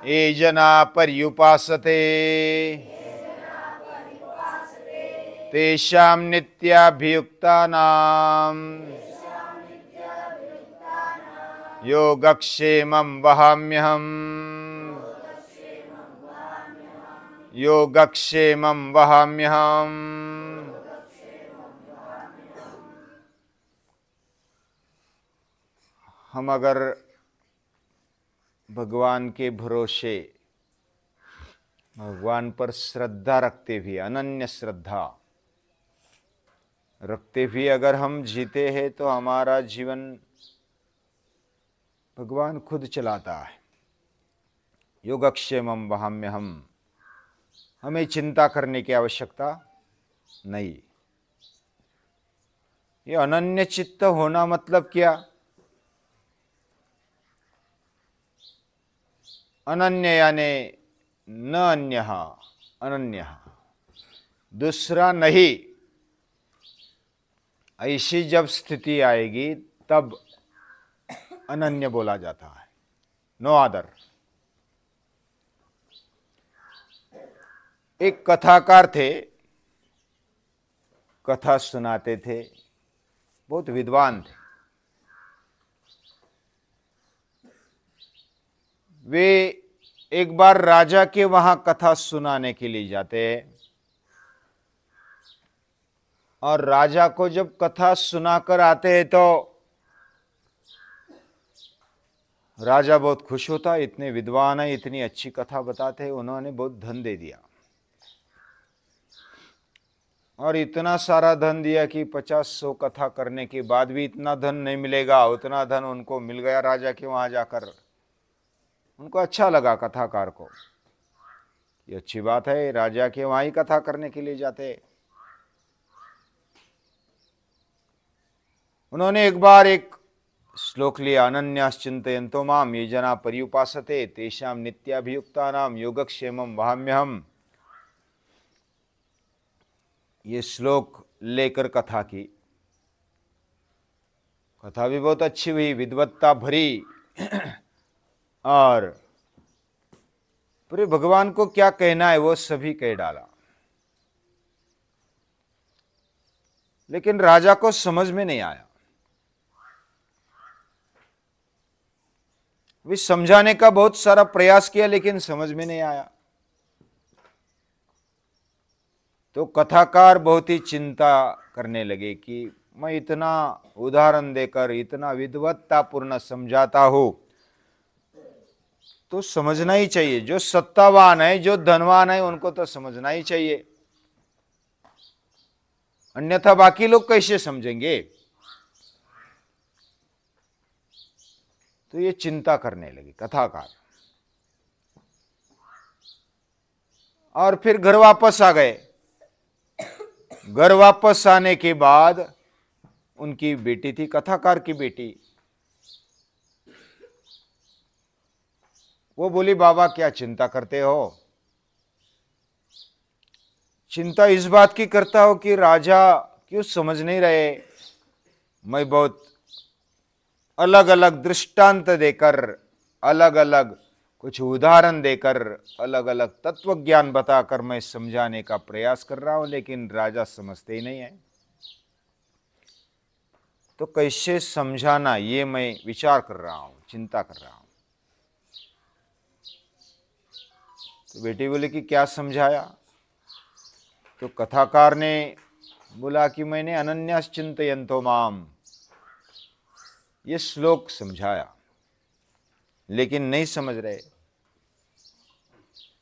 ये जना पर्युपासते तेषां नित्याभियुक्तानां योगक्षेमं वहाम्यहम् योगक्षेमं वहाम्यहम्। हम अगर भगवान के भरोसे भगवान पर श्रद्धा रखते हुए, अनन्य श्रद्धा रखते हुए अगर हम जीते हैं तो हमारा जीवन भगवान खुद चलाता है। योगक्षेमं वहाम्यहम्, हमें चिंता करने की आवश्यकता नहीं। ये अनन्य चित्त होना मतलब क्या? अनन्य यानी न अन्यः, अनन्यः, दूसरा नहीं। ऐसी जब स्थिति आएगी तब अनन्य बोला जाता है, नो अदर। एक कथाकार थे, कथा सुनाते थे, बहुत विद्वान थे। वे एक बार राजा के वहां कथा सुनाने के लिए जाते हैं और राजा को जब कथा सुनाकर आते हैं तो राजा बहुत खुश होता, इतने विद्वान है, इतनी अच्छी कथा बताते हैं। उन्होंने बहुत धन दे दिया और इतना सारा धन दिया कि 50-100 कथा करने के बाद भी इतना धन नहीं मिलेगा। उतना धन उनको मिल गया राजा के वहां जाकर। उनको अच्छा लगा कथाकार को, ये अच्छी बात है, राजा के वहां ही कथा करने के लिए जाते। उन्होंने एक बार एक श्लोक लिया, अनन्याश्चिन्तयन्तो माम ये जना पर्युपासते तेषां नित्याभियुक्तानां योगक्षेमं वहाम्यहम्। ये श्लोक लेकर कथा की। कथा भी बहुत अच्छी हुई, विद्वत्ता भरी। और पूरे भगवान को क्या कहना है वो सभी कह डाला, लेकिन राजा को समझ में नहीं आया। वे समझाने का बहुत सारा प्रयास किया लेकिन समझ में नहीं आया। तो कथाकार बहुत ही चिंता करने लगे कि मैं इतना उदाहरण देकर इतना विद्वत्तापूर्ण समझाता हूं तो समझना ही चाहिए। जो सत्तावान है, जो धनवान है, उनको तो समझना ही चाहिए, अन्यथा बाकी लोग कैसे समझेंगे? तो ये चिंता करने लगे कथाकार और फिर घर वापस आ गए। घर वापस आने के बाद उनकी बेटी थी, कथाकार की बेटी, वो बोली, बाबा क्या चिंता करते हो? चिंता इस बात की करता हो कि राजा क्यों समझ नहीं रहे। मैं बहुत अलग अलग दृष्टांत देकर, अलग अलग कुछ उदाहरण देकर, अलग अलग तत्व ज्ञान बताकर मैं समझाने का प्रयास कर रहा हूं, लेकिन राजा समझते ही नहीं है। तो कैसे समझाना ये मैं विचार कर रहा हूं, चिंता कर रहा हूं। तो बेटी बोली कि क्या समझाया? तो कथाकार ने बोला कि मैंने अनन्याश्चिन्तयन्तो माम ये श्लोक समझाया, लेकिन नहीं समझ रहे।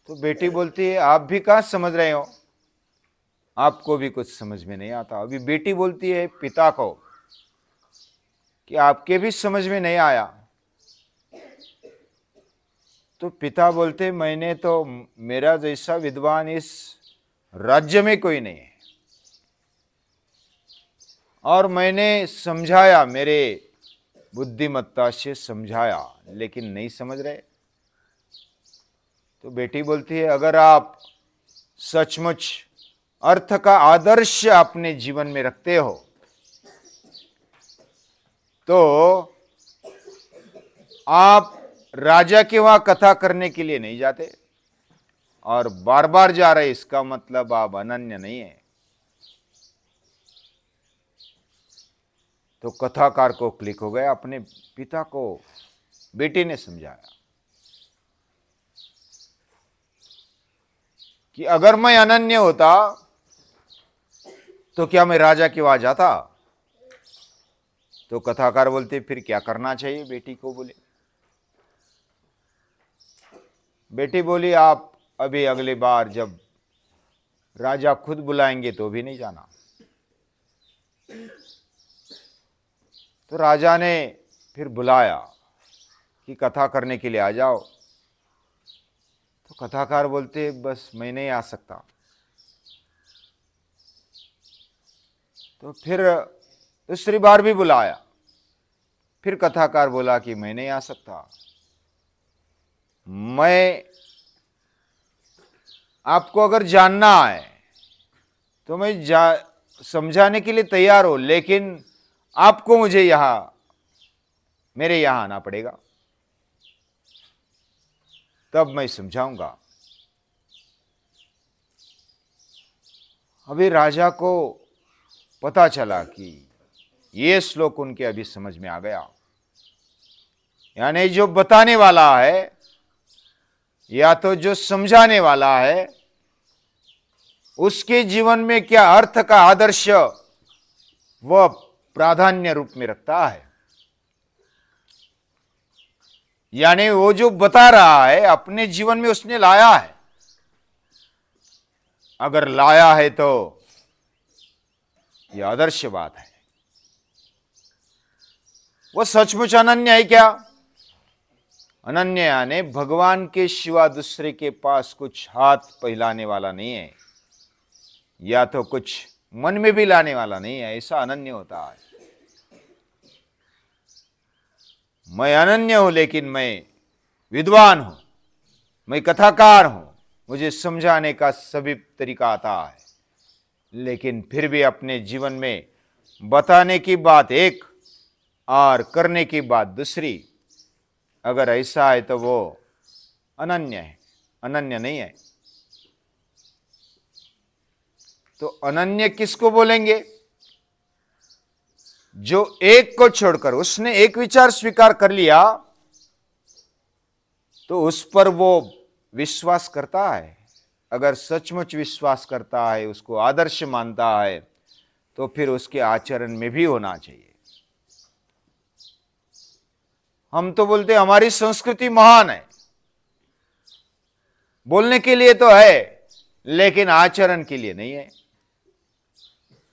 तो बेटी बोलती है, आप भी कहाँ समझ रहे हो, आपको भी कुछ समझ में नहीं आता। अभी बेटी बोलती है पिता को कि आपके भी समझ में नहीं आया। तो पिता बोलते, मैंने तो, मेरा जैसा विद्वान इस राज्य में कोई नहीं है और मैंने समझाया, मेरे बुद्धिमत्ता से समझाया, लेकिन नहीं समझ रहे। तो बेटी बोलती है, अगर आप सचमुच अर्थ का आदर्श अपने जीवन में रखते हो तो आप राजा के वहां कथा करने के लिए नहीं जाते और बार बार जा रहे, इसका मतलब आप अनन्य नहीं है। तो कथाकार को क्लिक हो गया, अपने पिता को बेटे ने समझाया कि अगर मैं अनन्य होता तो क्या मैं राजा के वहां जाता। तो कथाकार बोलते फिर क्या करना चाहिए बेटी को। बोले, बेटी बोली आप अभी अगली बार जब राजा खुद बुलाएंगे तो भी नहीं जाना। तो राजा ने फिर बुलाया कि कथा करने के लिए आ जाओ। तो कथाकार बोलते बस मैं नहीं आ सकता। तो फिर दूसरी बार भी बुलाया, फिर कथाकार बोला कि मैं नहीं आ सकता। मैं आपको अगर जानना है तो मैं समझाने के लिए तैयार हूं, लेकिन आपको मुझे मेरे यहां आना पड़ेगा, तब मैं समझाऊंगा। अभी राजा को पता चला कि ये श्लोक उनके अभी समझ में आ गया, यानी जो बताने वाला है या तो जो समझाने वाला है उसके जीवन में क्या अर्थ का आदर्श वह प्राधान्य रूप में रखता है। यानी वो जो बता रहा है अपने जीवन में उसने लाया है, अगर लाया है तो यह आदर्श बात है। वो सचमुच अनन्य है क्या? अनन्य यानी भगवान के सिवा दूसरे के पास कुछ हाथ फैलाने वाला नहीं है, या तो कुछ मन में भी लाने वाला नहीं है, ऐसा अनन्य होता है। मैं अनन्य हूं लेकिन मैं विद्वान हूं, मैं कथाकार हूं, मुझे समझाने का सभी तरीका आता है, लेकिन फिर भी अपने जीवन में बताने की बात एक और करने की बात दूसरी। अगर ऐसा है तो वो अनन्य है, अनन्य नहीं है। तो अनन्य किसको बोलेंगे? जो एक को छोड़कर उसने एक विचार स्वीकार कर लिया तो उस पर वो विश्वास करता है। अगर सचमुच विश्वास करता है, उसको आदर्श मानता है, तो फिर उसके आचरण में भी होना चाहिए। हम तो बोलते हमारी संस्कृति महान है, बोलने के लिए तो है लेकिन आचरण के लिए नहीं है,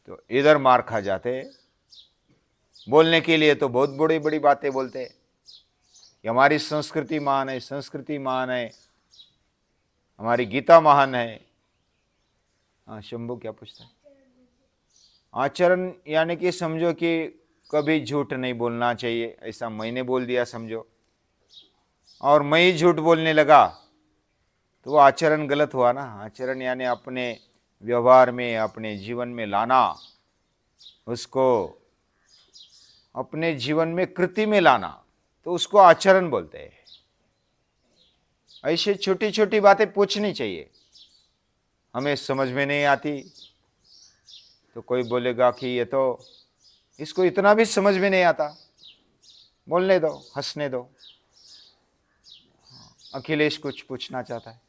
तो इधर मार खा जाते हैं। बोलने के लिए तो बहुत बड़ी बड़ी बातें बोलते हैं कि हमारी संस्कृति महान है, संस्कृति महान है, हमारी गीता महान है। हाँ शंभू क्या पूछता है? आचरण यानी कि समझो कि कभी झूठ नहीं बोलना चाहिए, ऐसा मैंने बोल दिया समझो, और मैं ही झूठ बोलने लगा तो वो आचरण गलत हुआ ना। आचरण यानी अपने व्यवहार में, अपने जीवन में लाना, उसको अपने जीवन में कृति में लाना, तो उसको आचरण बोलते हैं। ऐसे छोटी छोटी बातें पूछनी चाहिए। हमें समझ में नहीं आती तो कोई बोलेगा कि ये तो इसको इतना भी समझ में नहीं आता, बोलने दो, हंसने दो। अखिलेश कुछ पूछना चाहता है।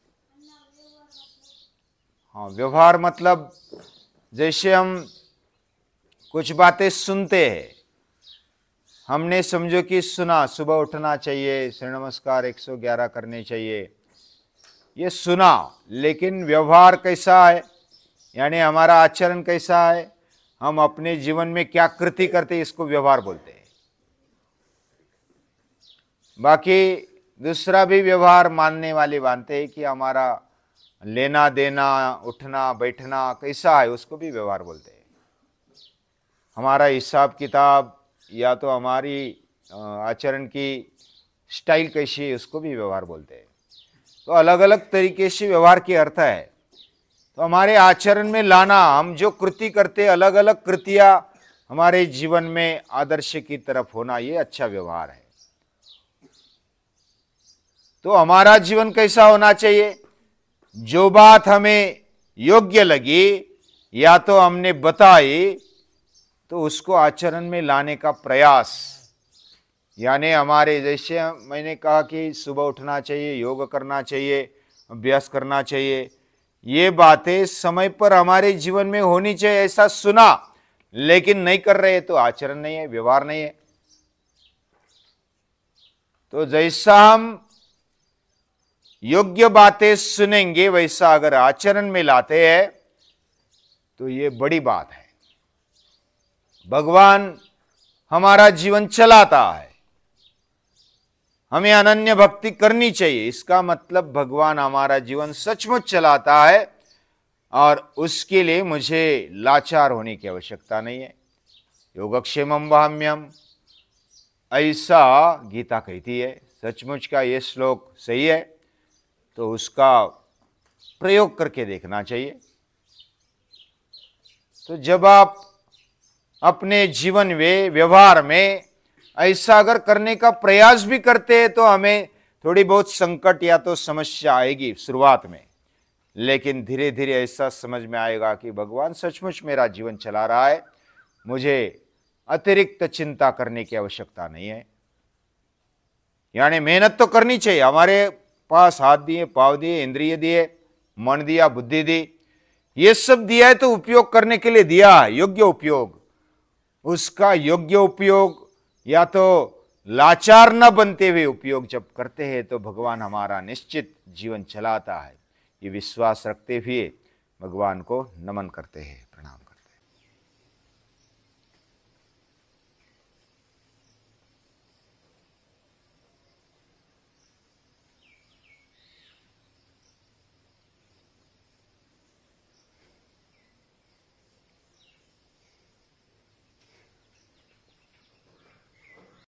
हाँ, व्यवहार मतलब जैसे हम कुछ बातें सुनते हैं, हमने समझो कि सुना सुबह उठना चाहिए, सूर्य नमस्कार 111 करने चाहिए, ये सुना, लेकिन व्यवहार कैसा है, यानी हमारा आचरण कैसा है, हम अपने जीवन में क्या कृति करते हैं, इसको व्यवहार बोलते हैं। बाकी दूसरा भी व्यवहार मानने वाले मानते हैं कि हमारा लेना देना, उठना बैठना कैसा है, उसको भी व्यवहार बोलते हैं। हमारा हिसाब किताब या तो हमारी आचरण की स्टाइल कैसी है, उसको भी व्यवहार बोलते हैं। तो अलग अलग तरीके से व्यवहार की अर्थ है। तो हमारे आचरण में लाना, हम जो कृति करते, अलग अलग कृतियां हमारे जीवन में आदर्श की तरफ होना, ये अच्छा व्यवहार है। तो हमारा जीवन कैसा होना चाहिए? जो बात हमें योग्य लगी या तो हमने बताई तो उसको आचरण में लाने का प्रयास, यानी हमारे जैसे मैंने कहा कि सुबह उठना चाहिए, योग करना चाहिए, अभ्यास करना चाहिए, ये बातें समय पर हमारे जीवन में होनी चाहिए, ऐसा सुना लेकिन नहीं कर रहे तो आचरण नहीं है, व्यवहार नहीं है। तो जैसा हम योग्य बातें सुनेंगे वैसा अगर आचरण में लाते हैं तो ये बड़ी बात है। भगवान हमारा जीवन चलाता है, हमें अनन्य भक्ति करनी चाहिए। इसका मतलब भगवान हमारा जीवन सचमुच चलाता है और उसके लिए मुझे लाचार होने की आवश्यकता नहीं है। योगक्षेमम वहाम्यम, ऐसा गीता कहती है। सचमुच का ये श्लोक सही है तो उसका प्रयोग करके देखना चाहिए। तो जब आप अपने जीवन में, व्यवहार में ऐसा अगर करने का प्रयास भी करते हैं तो हमें थोड़ी बहुत संकट या तो समस्या आएगी शुरुआत में, लेकिन धीरे धीरे ऐसा समझ में आएगा कि भगवान सचमुच मेरा जीवन चला रहा है, मुझे अतिरिक्त चिंता करने की आवश्यकता नहीं है। यानी मेहनत तो करनी चाहिए। हमारे पास हाथ दिए, पाँव दिए, इंद्रिय दिए, मन दिया, बुद्धि दी, ये सब दिया है तो उपयोग करने के लिए दिया है, योग्य उपयोग। उसका योग्य उपयोग या तो लाचार न बनते हुए उपयोग जब करते हैं तो भगवान हमारा निश्चित जीवन चलाता है। ये विश्वास रखते हुए भगवान को नमन करते हैं।